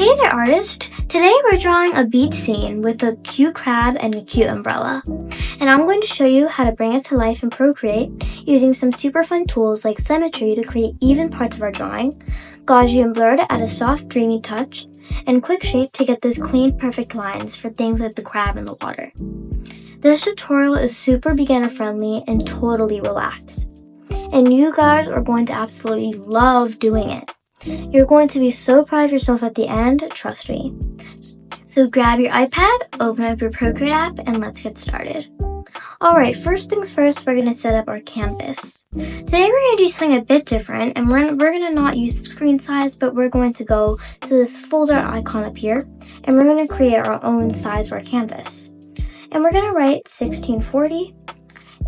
Hey there, artist! Today we're drawing a beach scene with a cute crab and a cute umbrella. And I'm going to show you how to bring it to life in Procreate using some super fun tools like symmetry to create even parts of our drawing, Gaussian blur to add a soft, dreamy touch, and quick shape to get those clean, perfect lines for things like the crab in the water. This tutorial is super beginner friendly and totally relaxed. And you guys are going to absolutely love doing it. You're going to be so proud of yourself at the end, trust me. So grab your iPad, open up your Procreate app, and let's get started. Alright, first things first, we're going to set up our canvas. Today we're going to do something a bit different, and we're going to not use screen size, but we're going to go to this folder icon up here, and we're going to create our own size for our canvas. And we're going to write 1640.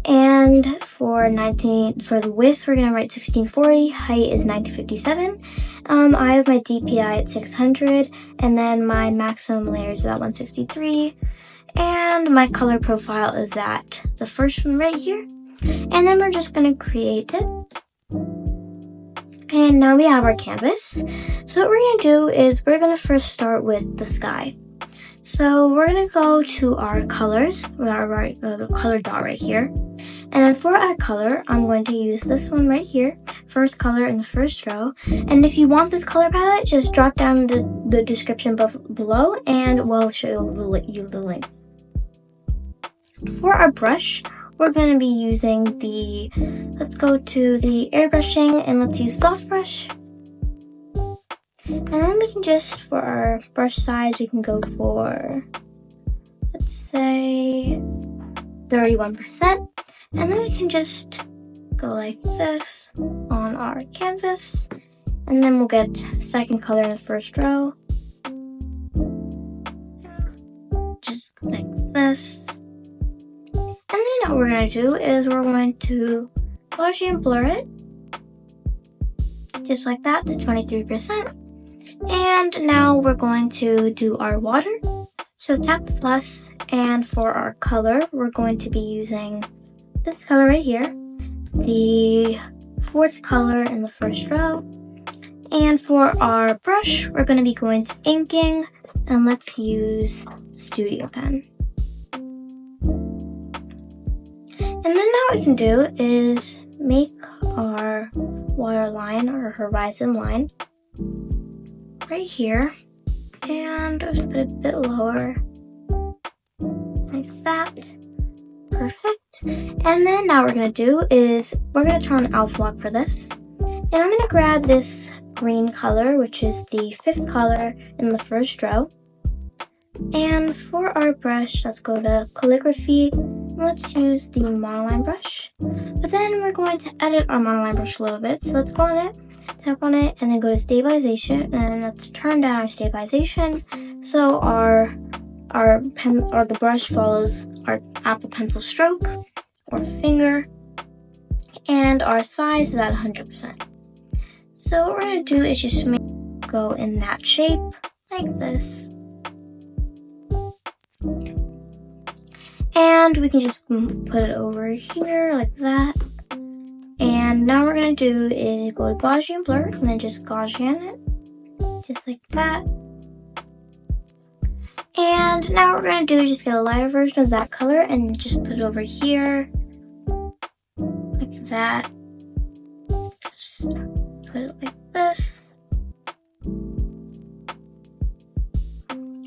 And for the width, we're going to write 1640, height is 1957. I have my DPI at 600, and then my maximum layer is at 163, and my color profile is at the first one right here. And then we're just going to create it. And now we have our canvas. So what we're going to do is we're going to first start with the sky. So we're going to go to our colors, the color dot right here. And then for our color, I'm going to use this one right here, first color in the first row. And if you want this color palette, just drop down the description below and we'll show you the link. For our brush, we're going to be using let's go to the airbrushing and let's use soft brush. And then we can just, for our brush size, we can go for, let's say, 31%. And then we can just go like this on our canvas. And then we'll get second color in the first row. Just like this. And then what we're going to do is we're going to Gaussian blur it. Just like that, to 23%. And now we're going to do our water. So tap the plus, and for our color, we're going to be using this color right here, the fourth color in the first row. And for our brush, we're going to be going to inking, and let's use Studio Pen. And then now what we can do is make our water line or horizon line right here, and just put it a bit lower, like that. Perfect. And then now what we're going to do is we're going to turn on alpha lock for this. And I'm going to grab this green color, which is the fifth color in the first row. And for our brush, let's go to calligraphy. Let's use the monoline brush. But then we're going to edit our monoline brush a little bit. So let's go on it, tap on it, and then go to stabilization. And let's turn down our stabilization so the brush follows our Apple Pencil stroke or finger, and our size is at 100%. So what we're going to do is just go in that shape like this, and we can just put it over here like that. And now what we're going to do is go to Gaussian blur and then just Gaussian it just like that. And now what we're going to do is just get a lighter version of that color and just put it over here, like that. Just put it like this.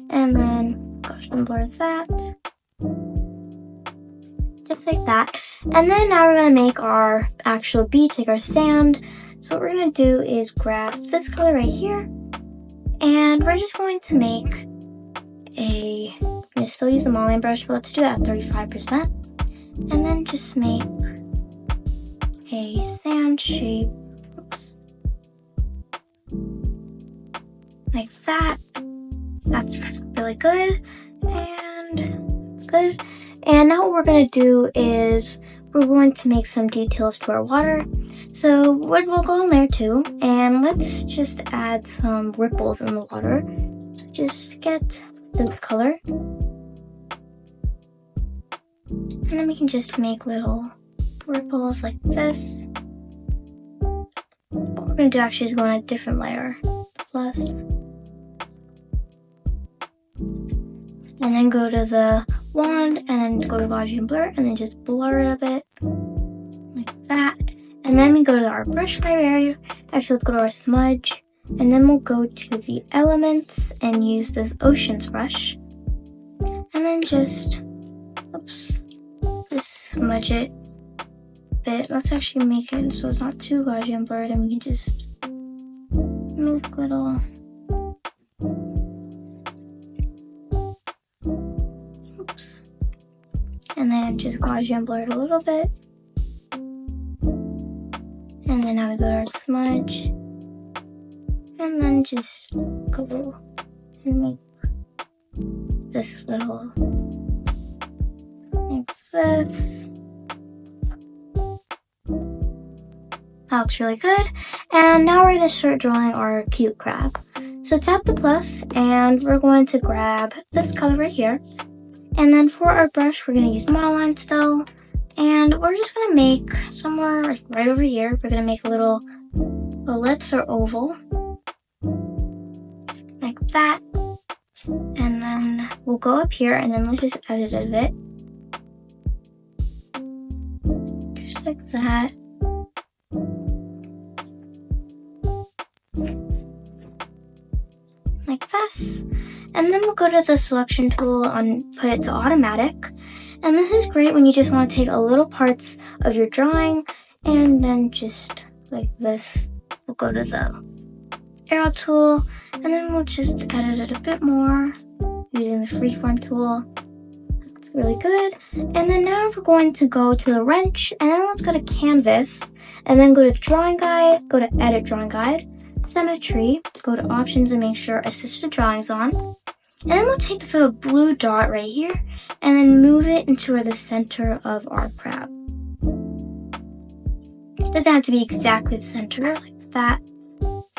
And then Gaussian blur that. Just like that. And then now we're going to make our actual beach, like our sand. So what we're going to do is grab this color right here. And we're just going to make I'm going to still use the monoline brush, but let's do it at 35%. And then just make a sand shape. Oops. Like that. That's really good. And it's good. And now what we're going to do is we're going to make some details to our water. So we'll go in there too. And let's just add some ripples in the water. So just get this color, and then we can just make little ripples like this. What we're going to do actually is go on a different layer, plus and then go to the wand, and then go to Gaussian blur, and then just blur it a bit, like that. And then we go to our brush library. Actually, let's go to our smudge, and then we'll go to the elements and use this oceans brush, and then just smudge it a bit. Let's actually make it so it's not too Gaussian blurred, and we can just make little and then just Gaussian blur it a little bit. And then now we go to our smudge, and then just go and make this little, like this. That looks really good. And now we're going to start drawing our cute crab. So tap the plus, and we're going to grab this color right here. And then for our brush, we're going to use monoline still. And we're just going to make somewhere like right over here, we're going to make a little ellipse or oval. Like that. And then we'll go up here, and then let's just edit it a bit. Just like that. Like this. And then we'll go to the selection tool and put it to automatic. And this is great when you just want to take a little parts of your drawing, and then just like this, we'll go to the arrow tool, and then we'll just edit it a bit more using the freeform tool. That's really good. And then now we're going to go to the wrench, and then let's go to canvas, and then go to drawing guide, go to edit drawing guide, symmetry, go to options and make sure assisted drawings on. And then we'll take this little blue dot right here and then move it into the center of our crab. It doesn't have to be exactly the center, like that.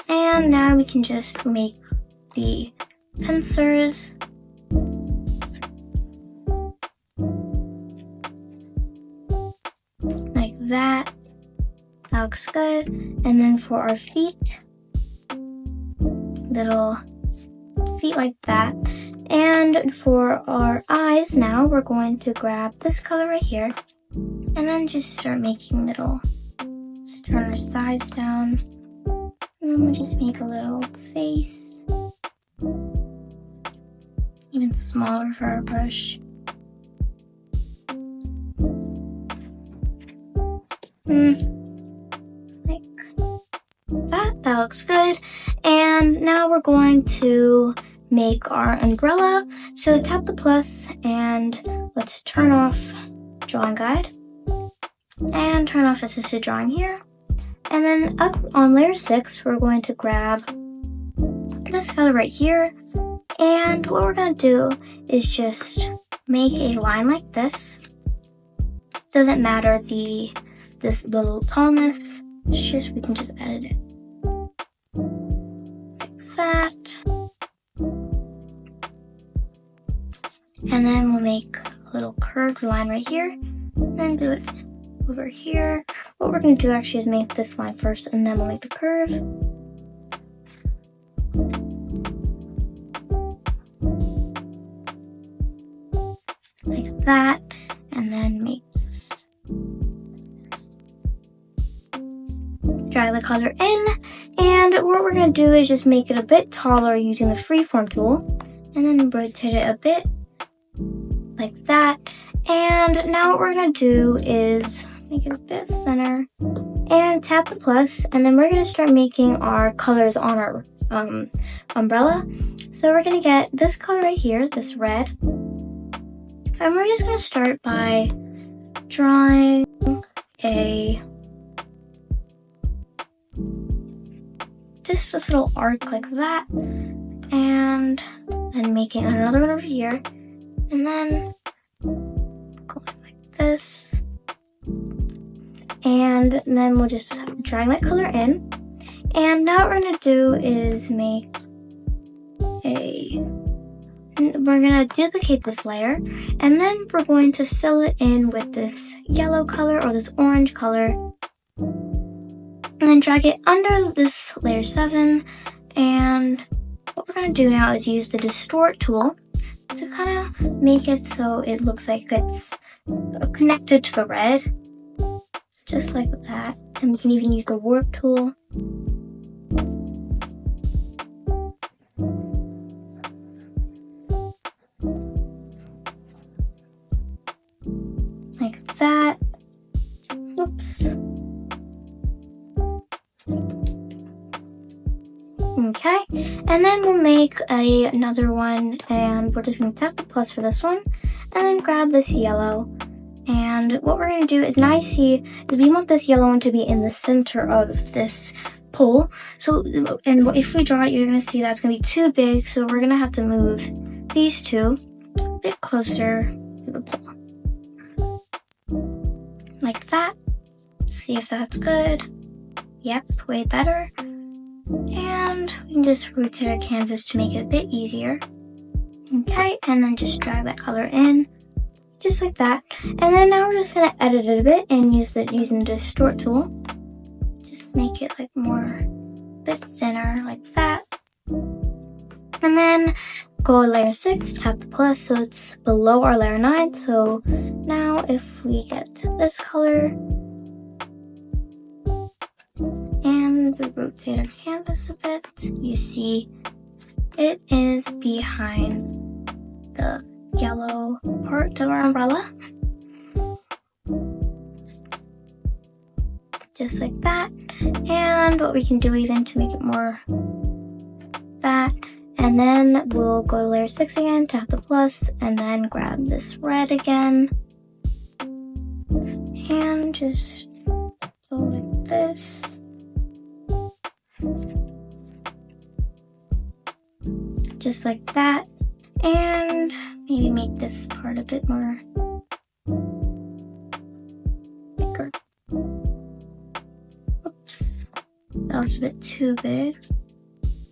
And now we can just make the pincers. Like that. That looks good. And then for our feet, little feet like that. And for our eyes now, we're going to grab this color right here and then just start making little, just turn our sides down, and then we'll just make a little face, even smaller for our brush. Like that. That looks good. And now we're going to make our umbrella. So tap the plus, and let's turn off drawing guide and turn off assisted drawing here. And then up on layer 6, we're going to grab this color right here. And what we're going to do is just make a line like this. Doesn't matter this little tallness. It's just, we can just edit it. Like that. And then we'll make a little curved line right here, and then do it over here. What we're going to do actually is make this line first, and then we'll make the curve. Like that, and then make this. Drag the color in, and what we're going to do is just make it a bit taller using the freeform tool, and then rotate it a bit. Like that. And now what we're going to do is make it a bit thinner and tap the plus, and then we're going to start making our colors on our umbrella. So we're going to get this color right here, this red, and we're just going to start by drawing just this little arc like that, and then making another one over here. And then going like this. And then we'll just drag that color in. And now what we're going to do is we're going to duplicate this layer. And then we're going to fill it in with this yellow color or this orange color. And then drag it under this layer 7. And what we're going to do now is use the distort tool to kind of make it so it looks like it's connected to the red, just like that. And we can even use the warp tool. Like that. Oops. Okay, and then we'll make another one, and we're just going to tap the plus for this one, and then grab this yellow. And what we're going to do is, now you see, we want this yellow one to be in the center of this pole. So, and if we draw it, you're going to see that's going to be too big, so we're going to have to move these two a bit closer to the pole. Like that. Let's see if that's good. Yep, way better. And we can just rotate our canvas to make it a bit easier. Okay, and then just drag that color in, just like that. And then now we're just gonna edit it a bit and using the distort tool. Just make it like more, a bit thinner, like that. And then go layer 6, tap the plus so it's below our layer 9. So now if we get this color, and we rotate our canvas a bit, you see it is behind the yellow part of our umbrella. Just like that. And what we can do even to make it more that, and then we'll go to layer 6 again, tap the plus, and then grab this red again. And just go like this. Just like that, and maybe make this part a bit more bigger. Oops, that was a bit too big.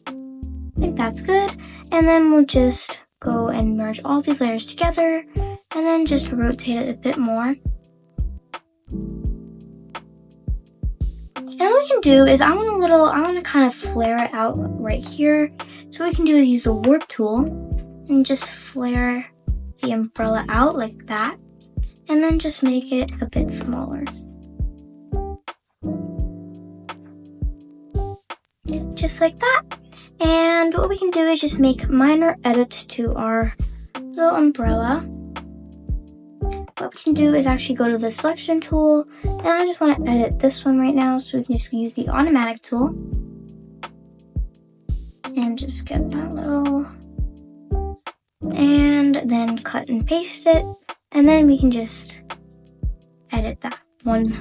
I think that's good. And then we'll just go and merge all these layers together, and then just rotate it a bit more. And what we can do is I want to kind of flare it out right here. So what we can do is use the warp tool and just flare the umbrella out like that, and then just make it a bit smaller. Just like that. And what we can do is just make minor edits to our little umbrella. What we can do is actually go to the selection tool, and I just want to edit this one right now, so we can just use the automatic tool and just get that little, and then cut and paste it, and then we can just edit that one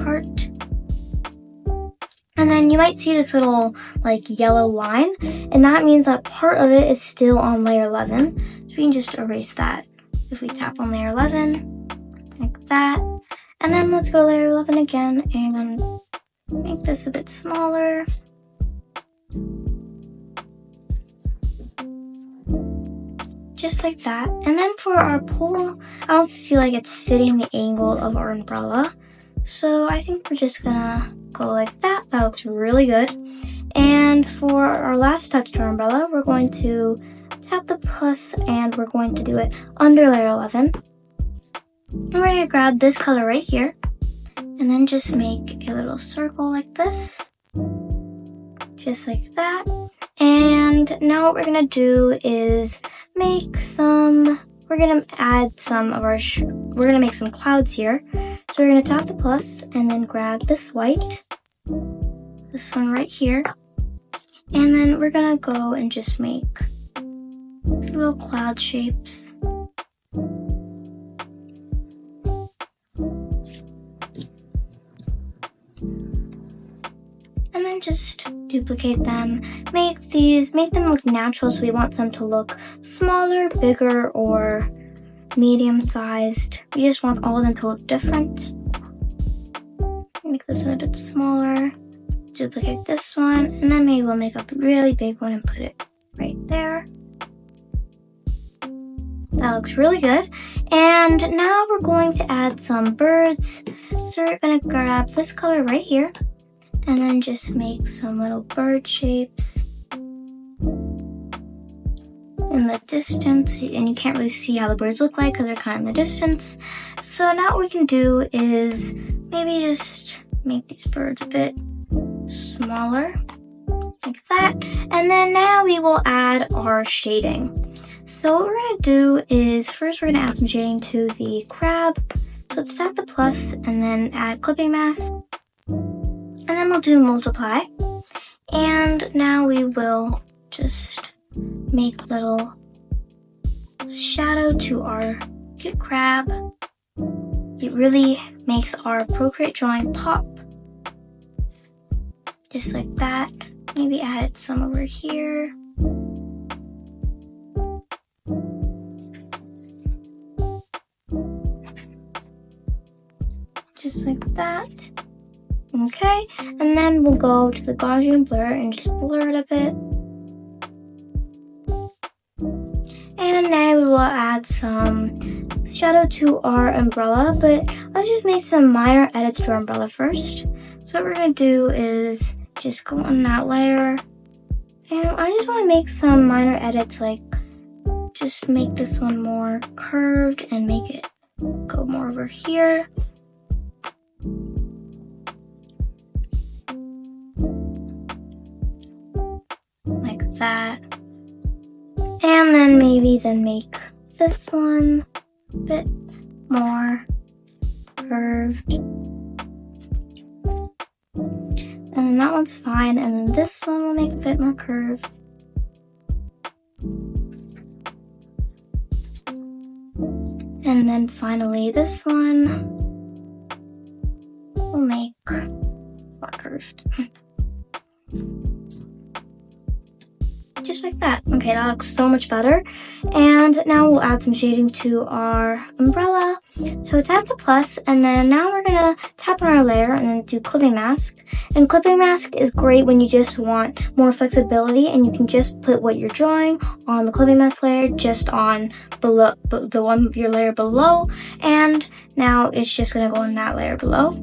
part. And then you might see this little like yellow line, and that means that part of it is still on layer 11, so we can just erase that. If we tap on layer 11, like that, and then let's go to layer 11 again and make this a bit smaller. Just like that. And then for our pole, I don't feel like it's fitting the angle of our umbrella, so I think we're just gonna go like that. That looks really good. And for our last touch to our umbrella, we're going to tap the plus, and we're going to do it under layer 11. And we're going to grab this color right here, and then just make a little circle like this, just like that. And now what we're going to do is make some, we're going to add some of our, we're going to make some clouds here. So we're going to tap the plus, and then grab this white, this one right here, and then we're going to go and just make little cloud shapes. And then just duplicate them, make them look natural, so we want them to look smaller, bigger, or medium sized. We just want all of them to look different. Make this one a bit smaller, duplicate this one, and then maybe we'll make a really big one and put it right there. That looks really good. And now we're going to add some birds. So we're going to grab this color right here, and then just make some little bird shapes. in the distance, and you can't really see how the birds look like because they're kind of in the distance. So now what we can do is maybe just make these birds a bit smaller, like that. And then now we will add our shading. So what we're gonna do is first we're gonna add some shading to the crab. So let's tap the plus and then add clipping mask. And then we'll do multiply. And now we will just make little shadow to our cute crab. It really makes our Procreate drawing pop. Just like that. Maybe add some over here. Just like that. Okay, and then we'll go to the Gaussian blur and just blur it a bit. And now we will add some shadow to our umbrella, but let's just make some minor edits to our umbrella first. So what we're gonna do is just go on that layer, and I just want to make some minor edits, like just make this one more curved and make it go more over here. Like that. And then maybe make this one a bit more curved. And then that one's fine. And then this one will make a bit more curved. And then finally this one will make more curved. Just like that. Okay, that looks so much better. And now we'll add some shading to our umbrella. So tap the plus, and then now we're gonna tap on our layer and then do clipping mask. And clipping mask is great when you just want more flexibility, and you can just put what you're drawing on the clipping mask layer, just on below your layer below, and now it's just gonna go in that layer below.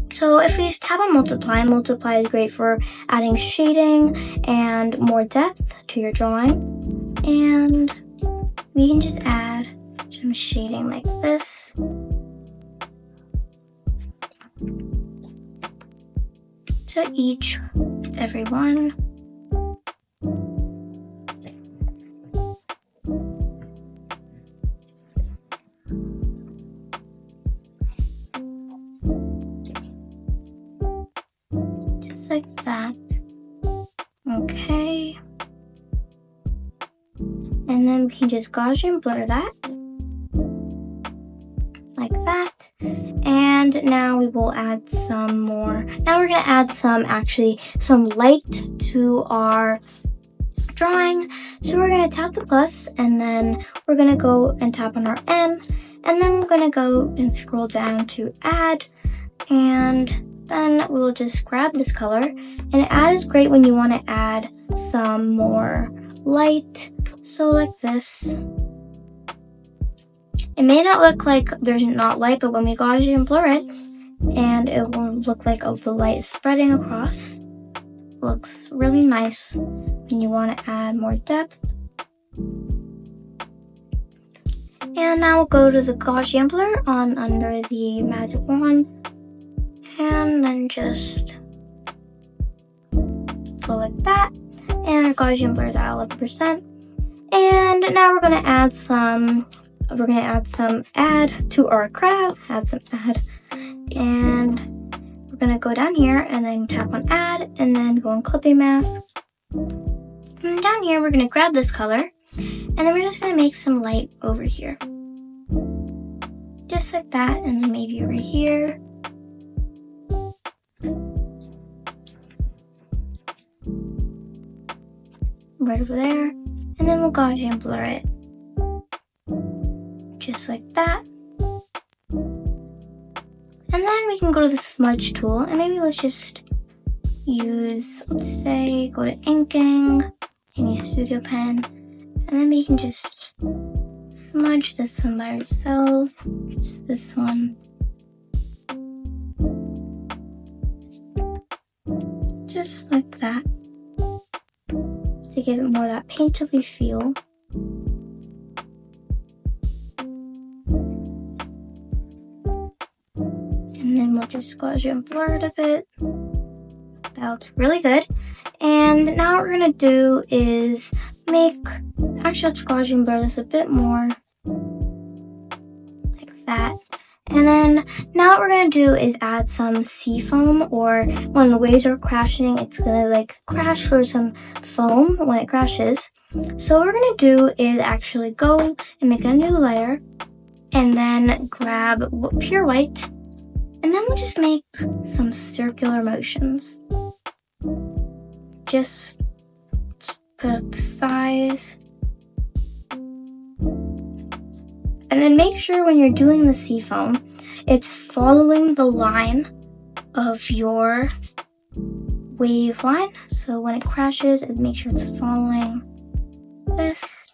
So if we tap on multiply, multiply is great for adding shading and more depth to your drawing. And we can just add some shading like this. To every one. Like that. Okay. And then we can just Gaussian blur that. Like that. And now we will add some more. Now we're going to add some light to our drawing. So we're going to tap the plus, and then we're going to go and tap on our N. And then we're going to go and scroll down to add. And then we'll just grab this color, and add is great when you want to add some more light. So like this. It may not look like there's not light, but when we Gaussian blur it, and it will look like the light is spreading across. It looks really nice when you want to add more depth. And now we'll go to the Gaussian blur under the magic wand. And then just go like that. And our Gaussian blur is at 11%. And now we're gonna add some add to our crab. Add some add. And we're gonna go down here and then tap on add and then go on clipping mask. And down here we're gonna grab this color, and then we're just gonna make some light over here. Just like that, and then maybe over here. Right over there, and then we'll Gaussian blur it. Just like that. And then we can go to the smudge tool, and maybe let's just use, let's say, go to inking, and use Studio Pen, and then we can just smudge this one by ourselves. It's this one. Just like that. To give it more of that painterly feel. And then we'll just Gaussian and blur it a bit. That looks really good. And now what we're gonna do is actually let's Gaussian and blur this a bit more. Like that. And then now what we're gonna do is add some sea foam, or when the waves are crashing, it's gonna like crash through some foam when it crashes. So what we're gonna do is actually go and make a new layer and then grab pure white, and then we'll just make some circular motions. Just put up the size. And then make sure when you're doing the sea foam, it's following the line of your wave line. So when it crashes, make sure it's following this.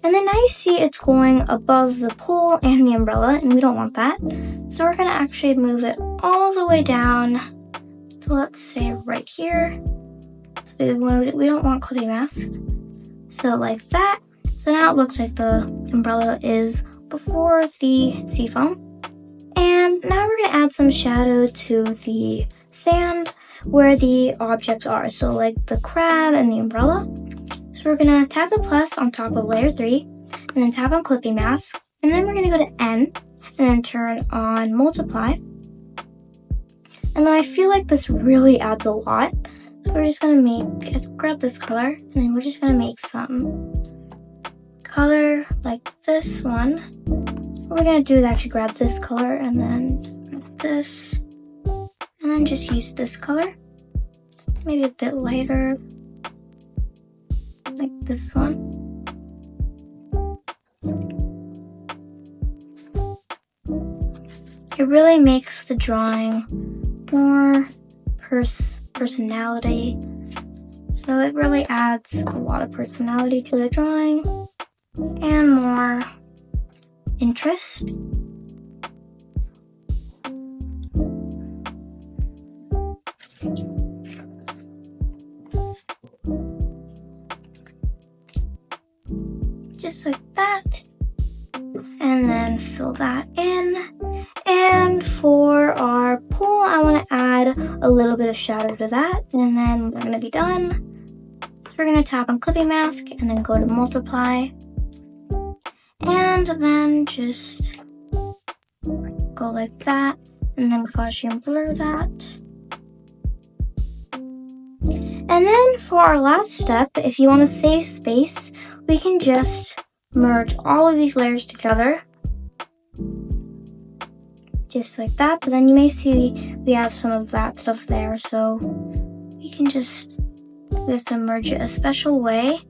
And then now you see it's going above the pole and the umbrella, and we don't want that. So we're gonna actually move it all the way down to, let's say, right here. So we don't want clippy mask. So like that. So now it looks like the umbrella is before the sea foam. And now we're gonna add some shadow to the sand where the objects are. So like the crab and the umbrella. So we're gonna tap the plus on top of layer 3, and then tap on clipping mask, and then we're gonna go to N, and then turn on multiply. And then I feel like this really adds a lot. So we're just gonna grab this color, and then we're just gonna make some color like this one. What we're gonna do is actually grab this color, and then this, and then just use this color, maybe a bit lighter, like this one. It really makes the drawing more personality. So it really adds a lot of personality to the drawing and more interest. Just like that, and then fill that in. And for our pole, I want to add a little bit of shadow to that, and then we're going to be done. So we're going to tap on clipping mask and then go to multiply, and then just go like that, and then Gaussian blur that. And then for our last step, if you want to save space, we can just merge all of these layers together. Just like that, but then you may see we have some of that stuff there, so we have to merge it a special way.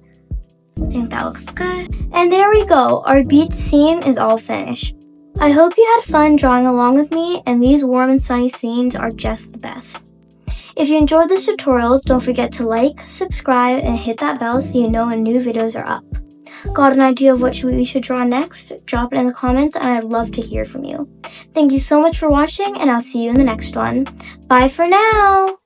I think that looks good. And there we go, our beach scene is all finished. I hope you had fun drawing along with me, and these warm and sunny scenes are just the best. If you enjoyed this tutorial, don't forget to like, subscribe, and hit that bell so you know when new videos are up. Got an idea of what we should draw next? Drop it in the comments, and I'd love to hear from you. Thank you so much for watching, and I'll see you in the next one. Bye for now!